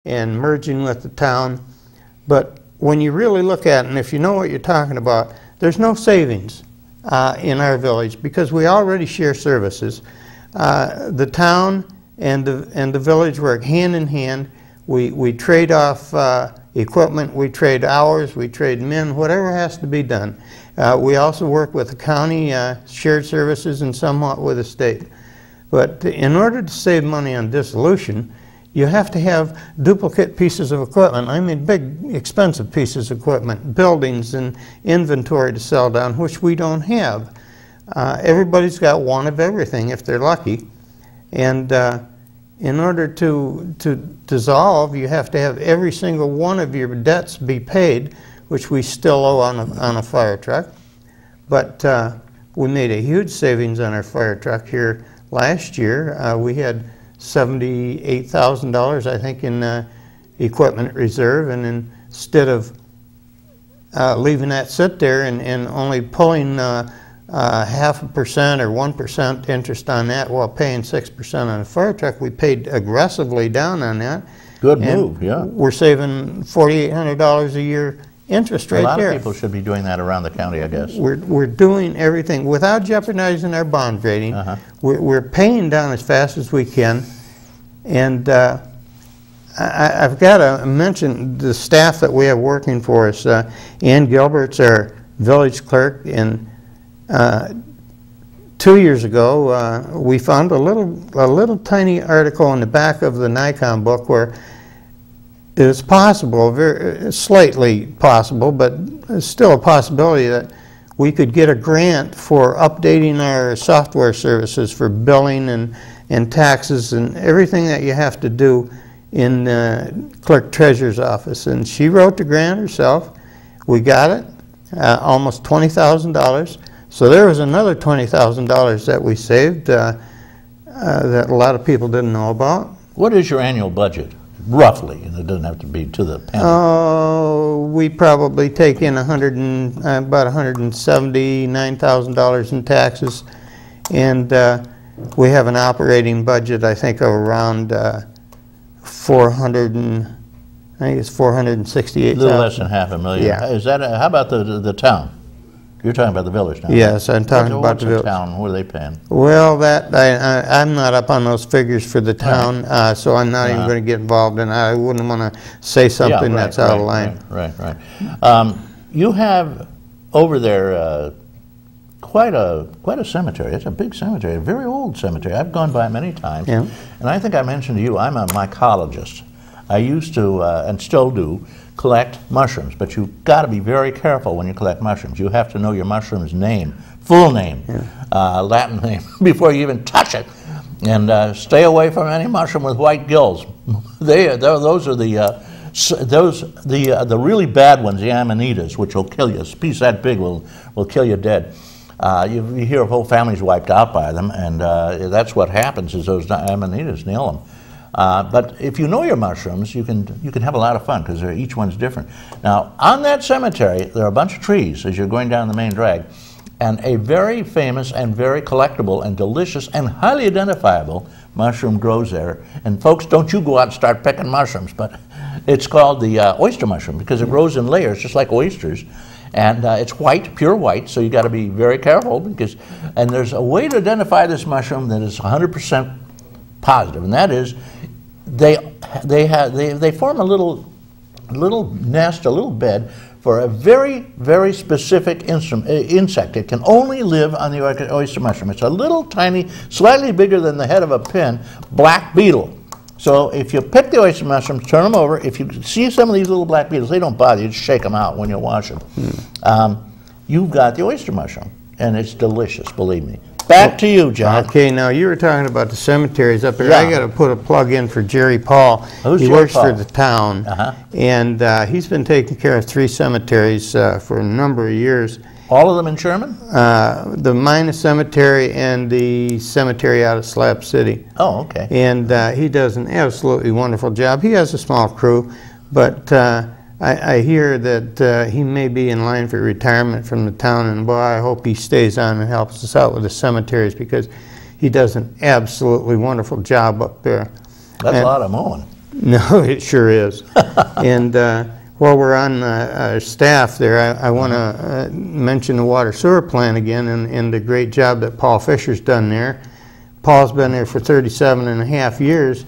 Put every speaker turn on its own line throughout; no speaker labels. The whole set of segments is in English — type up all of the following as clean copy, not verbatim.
and merging with the town. But when you really look at it, and if you know what you're talking about, there's no savings in our village because we already share services. The town and the village work hand in hand. We trade off equipment, we trade hours, we trade men, whatever has to be done. We also work with the county, shared services, and somewhat with the state. But in order to save money on dissolution, you have to have duplicate pieces of equipment. I mean big, expensive pieces of equipment, buildings and inventory to sell down, which we don't have. Everybody's got one of everything if they're lucky. And in order to dissolve, you have to have every single one of your debts be paid, which we still owe on a fire truck. But we made a huge savings on our fire truck here last year. We had $78,000, I think, in equipment reserve, and instead of leaving that sit there and only pulling 0.5% or 1% interest on that while paying 6% on a fire truck, we paid aggressively down on that.
Good move, yeah.
We're saving $4,800 a year interest right there.
A lot of people should be doing that around the county, I guess.
We're doing everything without jeopardizing our bond rating. We're paying down as fast as we can. And I've got to mention the staff that we have working for us. Ann Gilberts, our village clerk, and 2 years ago we found a little tiny article in the back of the Nikon book where it is possible, very slightly possible, but it's still a possibility that we could get a grant for updating our software services for billing and taxes and everything that you have to do in the clerk treasurer's office. And she wrote the grant herself. We got it, almost $20,000. So there was another $20,000 that we saved that a lot of people didn't know about. What is your annual budget, roughly? And it doesn't have to be to the penny. Oh, we probably take in about $179,000 in taxes, and we have an operating budget, I think, of around I think it's $468,000. A little less than $500,000. Yeah. Is that how about the town? You're talking about the village now. Yes, I'm talking about the village. Town, what are they paying? Well, that I'm not up on those figures for the town, so I'm not even going to get involved in that. I wouldn't want to say something that's out of line. Right. You have over there quite a cemetery. It's a big cemetery, a very old cemetery. I've gone by it many times, and I think I mentioned to you, I'm a mycologist. I used to, and still do, collect mushrooms, but you've got to be very careful when you collect mushrooms. You have to know your mushroom's name, full name, Latin name, before you even touch it. And stay away from any mushroom with white gills. Those are the really bad ones, the amanitas, which will kill you. A piece that big will kill you dead. You hear of whole families wiped out by them, and that's what happens is those amanitas nail them. But if you know your mushrooms, you can have a lot of fun because each one's different. Now, on that cemetery, there are a bunch of trees as you're going down the main drag, and a very famous and very collectible and delicious and highly identifiable mushroom grows there. And folks, don't you go out and start picking mushrooms, but it's called the oyster mushroom because it grows in layers just like oysters. And it's white, pure white, so you got to be very careful and there's a way to identify this mushroom that is 100% positive, and that is they form a little nest, a little bed for a very, very specific insect. It can only live on the oyster mushroom. It's a little tiny, slightly bigger than the head of a pin, black beetle. So if you pick the oyster mushrooms, turn them over. If you see some of these little black beetles, they don't bother you. Just shake them out when you wash them. You've got the oyster mushroom, and it's delicious, believe me. Back to you, John. Okay, now you were talking about the cemeteries up there. I got to put a plug in for Jerry Paul. Who's Jerry works Paul? For the town, and he's been taking care of 3 cemeteries for a number of years. All of them in Sherman? The Mina Cemetery and the cemetery out of Slab City. Oh, okay. And he does an absolutely wonderful job. He has a small crew, but I hear that he may be in line for retirement from the town, and boy, I hope he stays on and helps us out with the cemeteries because he does an absolutely wonderful job up there. That's a lot of mowing. No, it sure is. And while we're on staff there, I want to mention the water sewer plant again and the great job that Paul Fisher's done there. Paul's been there for 37.5 years,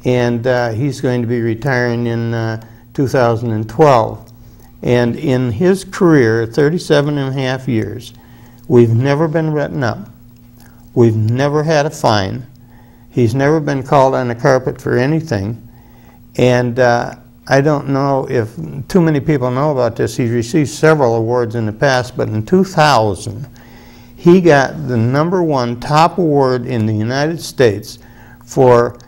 and he's going to be retiring in 2012. And in his career, 37.5 years, we've never been written up. We've never had a fine. He's never been called on the carpet for anything. And I don't know if too many people know about this. He's received several awards in the past, but in 2000, he got the #1 top award in the United States for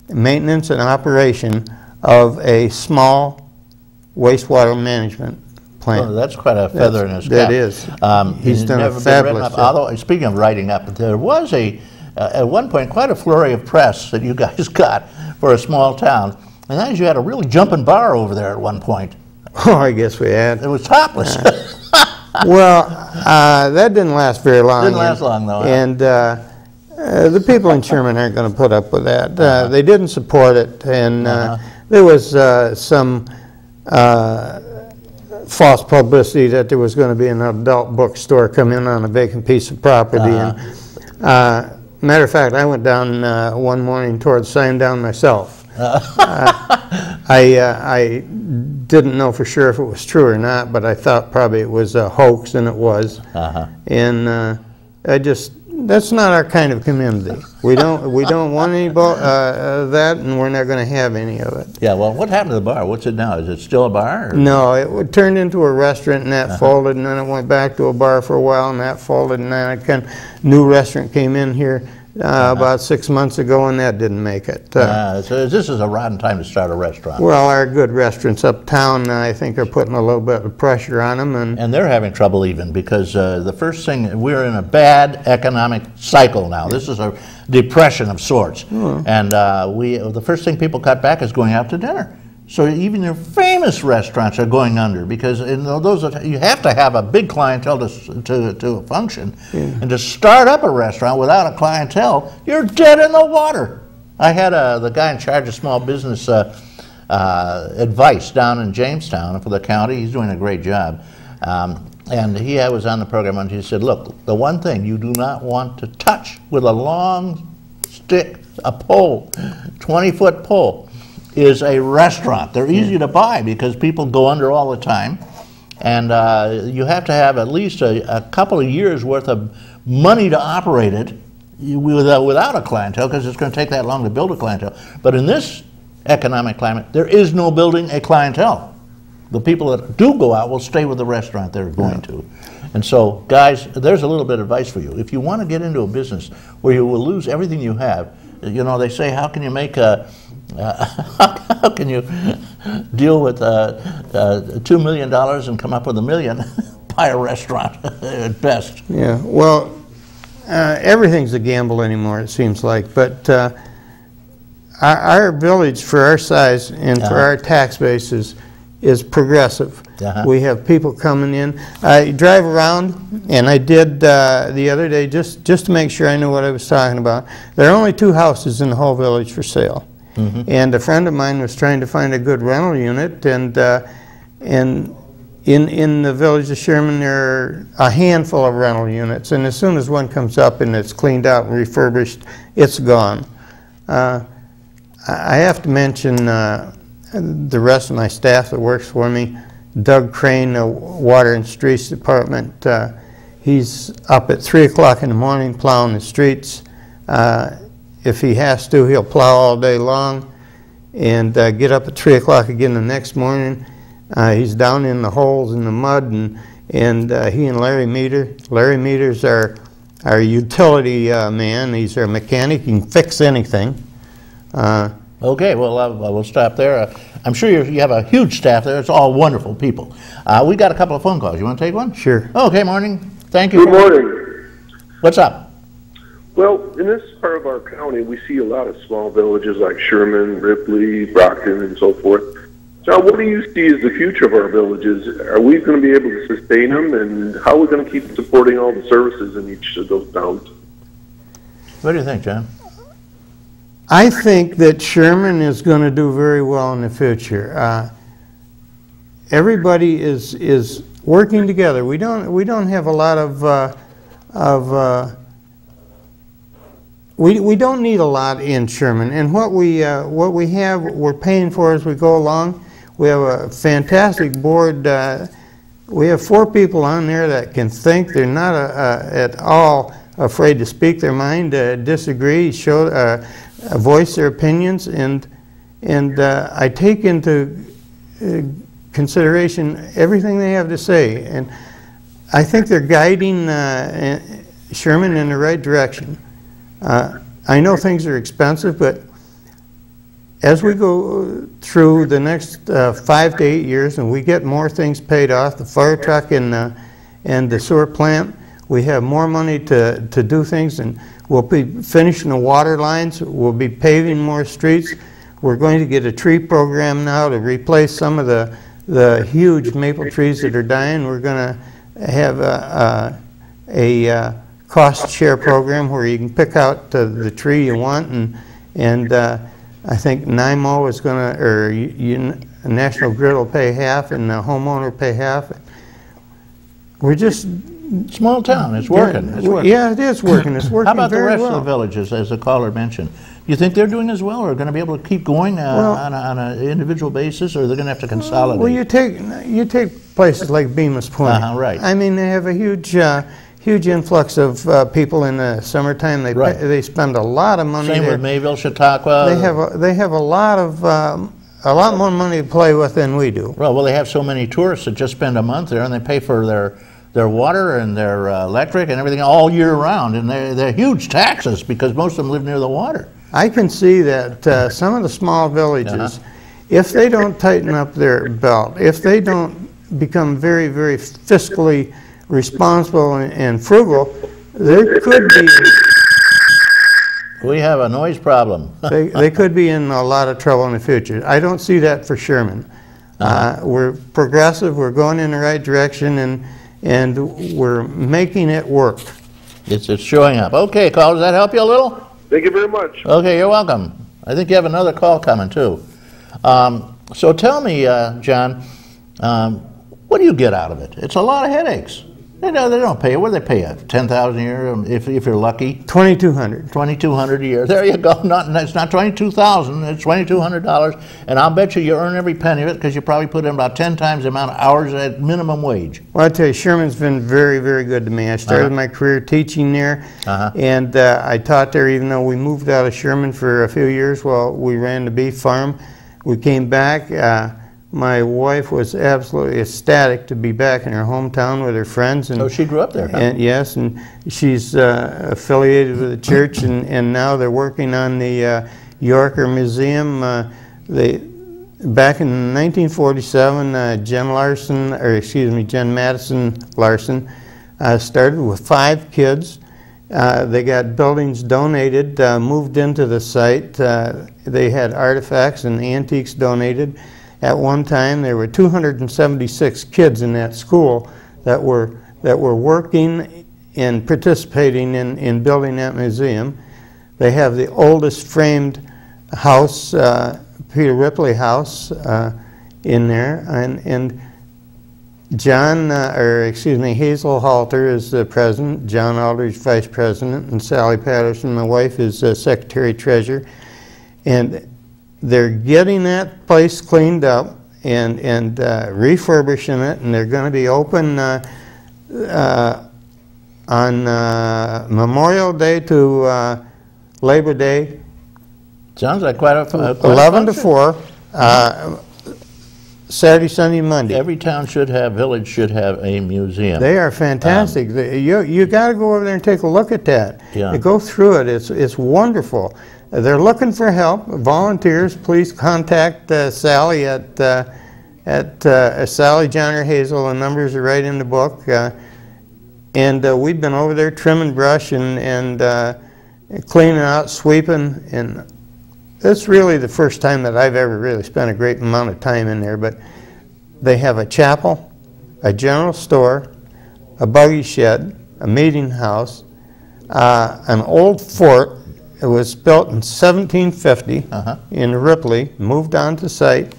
maintenance and operation of a small wastewater management plant.
Well, that's quite a feather in his cap.
That is. He's done a fabulous job.
Although, speaking of writing up, there was at one point quite a flurry of press that you guys got for a small town. And that is, you had a really jumping bar over there at one point.
Oh, I guess we had.
It was topless.
Well, that didn't last very long.
Didn't last long, though.
And the people in Sherman aren't going to put up with that. They didn't support it, and there was some false publicity that there was going to be an adult bookstore come in on a vacant piece of property. And matter of fact, I went down one morning towards sign down myself. I didn't know for sure if it was true or not, but I thought probably it was a hoax, and it was. And that's not our kind of community. We don't want any that, and we're not going to have any of it.
Yeah. Well, what happened to the bar? What's it now? Is it still a bar? Or?
No, it turned into a restaurant, and that folded, and then it went back to a bar for a while, and that folded, and then a new restaurant came in here about 6 months ago, and that didn't make it.
So this is a rotten time to start a restaurant.
Well, our good restaurants uptown, I think, are putting a little bit of pressure on them. And
they're having trouble even because the first thing, we're in a bad economic cycle now. This is a depression of sorts. And the first thing people cut back is going out to dinner. So even your famous restaurants are going under because in those you have to have a big clientele to function, and to start up a restaurant without a clientele, you're dead in the water. I had the guy in charge of small business advice down in Jamestown for the county. He's doing a great job, and he was on the program and he said, "Look, the one thing you do not want to touch with a long stick, a pole, 20-foot pole." Is a restaurant. They're easy to buy because people go under all the time, and you have to have at least a couple of years worth of money to operate it without a clientele, because it's going to take that long to build a clientele. But in this economic climate, there is no building a clientele. The people that do go out will stay with the restaurant they're going to. And so, guys, there's a little bit of advice for you. If you want to get into a business where you will lose everything you have, you know, they say, how can you make how can you deal with $2 million and come up with $1 million? Buy a restaurant at best.
Yeah, well, everything's a gamble anymore, it seems like. But our village, for our size and for our tax bases, is progressive. We have people coming in. I drive around, and I did the other day just to make sure I knew what I was talking about. There are only 2 houses in the whole village for sale. And a friend of mine was trying to find a good rental unit, and in the village of Sherman there are a handful of rental units, and as soon as one comes up and it's cleaned out and refurbished, it's gone. I have to mention the rest of my staff that works for me. Doug Crane, the Water and Streets Department, he's up at 3 o'clock in the morning plowing the streets. If he has to, he'll plow all day long and get up at 3 o'clock again the next morning. He's down in the holes in the mud, and he and Larry Meter. Larry Meter's our utility man. He's our mechanic. He can fix anything.
Okay, well, we'll stop there. I'm sure you have a huge staff there. It's all wonderful people. We got a couple of phone calls. You want to take one?
Sure.
Okay, morning. Thank you.
Good morning.
What's up?
Well, in this part of our county, we see a lot of small villages like Sherman, Ripley, Brockton, and so forth. John, what do you see as the future of our villages? Are we going to be able to sustain them, and how are we going to keep supporting all the services in each of those towns?
What do you think, John?
I think that Sherman is going to do very well in the future. Everybody is working together. We don't have a lot we don't need a lot in Sherman, and what we have, we're paying for as we go along. We have a fantastic board. We have 4 people on there that can think. They're not at all afraid to speak their mind, disagree, voice their opinions, and I take into consideration everything they have to say, and I think they're guiding Sherman in the right direction. I know things are expensive, but as we go through the next 5 to 8 years and we get more things paid off, the fire truck and the sewer plant, we have more money to do things, and we'll be finishing the water lines, we'll be paving more streets. We're going to get a tree program now to replace some of the huge maple trees that are dying. We're going to have a cost share program where you can pick out the tree you want, and I think NIMO is going to, or National Grid will pay half, and the homeowner will pay half. We're just
small town. It's working.
Yeah,
it's working.
Yeah, it is working. It's working.
How about the
very
rest
well.
of the villages, as the caller mentioned? Do you think they're doing as well, or are going to be able to keep going on an individual basis, or they're going to have to consolidate?
Well, you take places like Bemis Point.
Right.
I mean, they have a huge influx of people in the summertime. They spend a lot of money.
Same
there.
with Mayville, Chautauqua.
They have a lot more money to play with than we do.
Well, they have so many tourists that just spend a month there, and they pay for their water and their electric and everything all year round, and they're huge taxes because most of them live near the water.
I can see that some of the small villages, if they don't tighten up their belt, if they don't become very, very fiscally responsible and frugal, there could be...
We have a noise problem.
they could be in a lot of trouble in the future. I don't see that for Sherman. We're progressive, we're going in the right direction, and we're making it work.
It's showing up. Okay, call, does that help you a little?
Thank you very much.
Okay, you're welcome. I think you have another call coming, too. So tell me, John, what do you get out of it? It's a lot of headaches. They don't pay you. What do they pay you? $10,000 a year if you're lucky?
$2,200.
$2,200 a year. There you go. It's not $22,000. It's $2,200, and I'll bet you earn every penny of it because you probably put in about 10 times the amount of hours at minimum wage.
Well, I tell you, Sherman's been very, very good to me. I started my career teaching there, and I taught there even though we moved out of Sherman for a few years while we ran the beef farm. We came back. My wife was absolutely ecstatic to be back in her hometown with her friends. And,
she grew up there, huh?
And, yes, and she's affiliated with the church, and now they're working on the Yorker Museum. Back in 1947, Jen Madison Larson started with 5 kids. They got buildings donated, moved into the site. They had artifacts and antiques donated. At one time, there were 276 kids in that school that were working and participating in building that museum. They have the oldest framed house, Peter Ripley House, in there, and Hazel Halter is the president, John Aldridge vice president, and Sally Patterson, my wife, is secretary treasurer, and they're getting that place cleaned up and refurbishing it, and they're going to be open on Memorial Day to Labor Day.
Sounds like quite a
11 to 4, Saturday, Sunday, Monday.
Every village should have a museum.
They are fantastic. You got to go over there and take a look at that.
Yeah.
Go through it. It's wonderful. They're looking for help. Volunteers, please contact Sally at Sally, John, or Hazel. The numbers are right in the book. And we've been over there trimming brush and cleaning out, sweeping. And it's really the first time that I've ever really spent a great amount of time in there. But they have a chapel, a general store, a buggy shed, a meeting house, an old fort It was built in 1750 in Ripley, moved on to site.